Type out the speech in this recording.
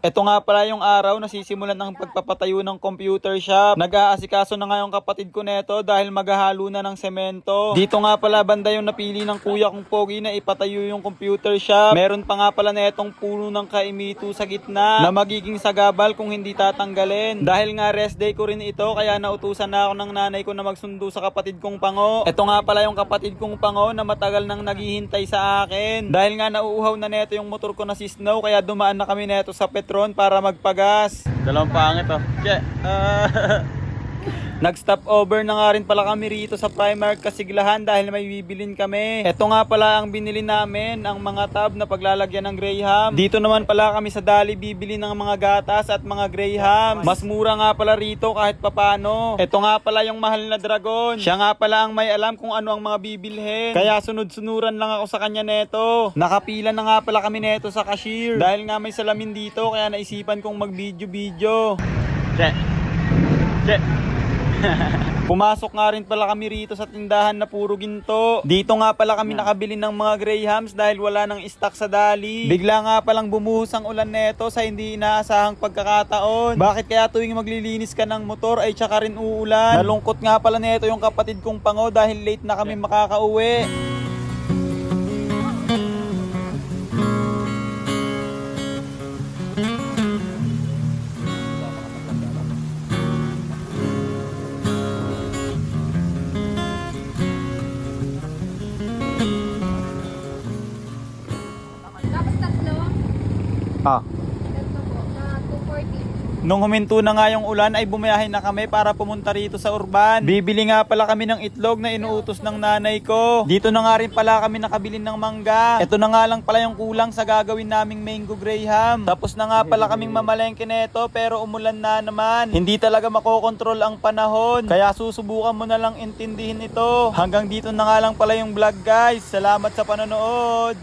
Ito nga pala yung araw na sisimulan ng pagpapatayo ng computer shop. Nag-aasikaso na nga yung kapatid ko neto dahil maghahalo na ng semento. Dito nga pala banda yung napili ng kuya kong pogi na ipatayo yung computer shop. Meron pa nga pala netong puno ng kaimito sa gitna na magiging sagabal kung hindi tatanggalin. Dahil nga rest day ko rin ito kaya nautusan na ako ng nanay ko na magsundo sa kapatid kong pango. Ito nga pala yung kapatid kong pango na matagal nang naghihintay sa akin. Dahil nga nauuhaw na neto yung motor ko na si Snow kaya dumaan na kami neto sa Petron para magpagas. Dalawang pangit oh. Nag-stop over na nga rin pala kami rito sa Primark Kasiglahan dahil may bibilin kami. Ito nga pala ang binili namin, ang mga tab na paglalagyan ng Graham. Dito naman pala kami sa Dali bibili ng mga gatas at mga Graham. Mas mura nga pala rito kahit papano. Ito nga pala yung mahal na dragon. Siya nga pala ang may alam kung ano ang mga bibilhin. Kaya sunod-sunuran lang ako sa kanya neto. Nakapila na nga pala kami neto sa cashier. Dahil nga may salamin dito kaya naisipan kong mag-video-video. Check. Pumasok nga rin pala kami rito sa tindahan na puro ginto. Dito nga pala kami nakabili ng mga Grahams dahil wala nang stock sa Dali. Bigla nga palang bumuhos ang ulan neto sa hindi inaasahang pagkakataon. Bakit kaya tuwing maglilinis ka ng motor ay tsaka rin uulan? Nalungkot nga pala neto yung kapatid kong pango dahil late na kami makakauwi. Tapos tatlo, Ah. tatlo po, na 240. Nung huminto na nga yung ulan ay bumiyahe na kami para pumunta rito sa Urban. Bibili nga pala kami ng itlog na inuutos ng nanay ko. Dito na nga rin pala kami nakabili ng mangga. Ito na nga lang pala yung kulang sa gagawin naming mango Graham. Tapos na nga pala kaming mamalengke neto pero umulan na naman. Hindi talaga makokontrol ang panahon. Kaya susubukan mo na lang intindihin ito. Hanggang dito na nga lang pala yung vlog guys. Salamat sa panonood.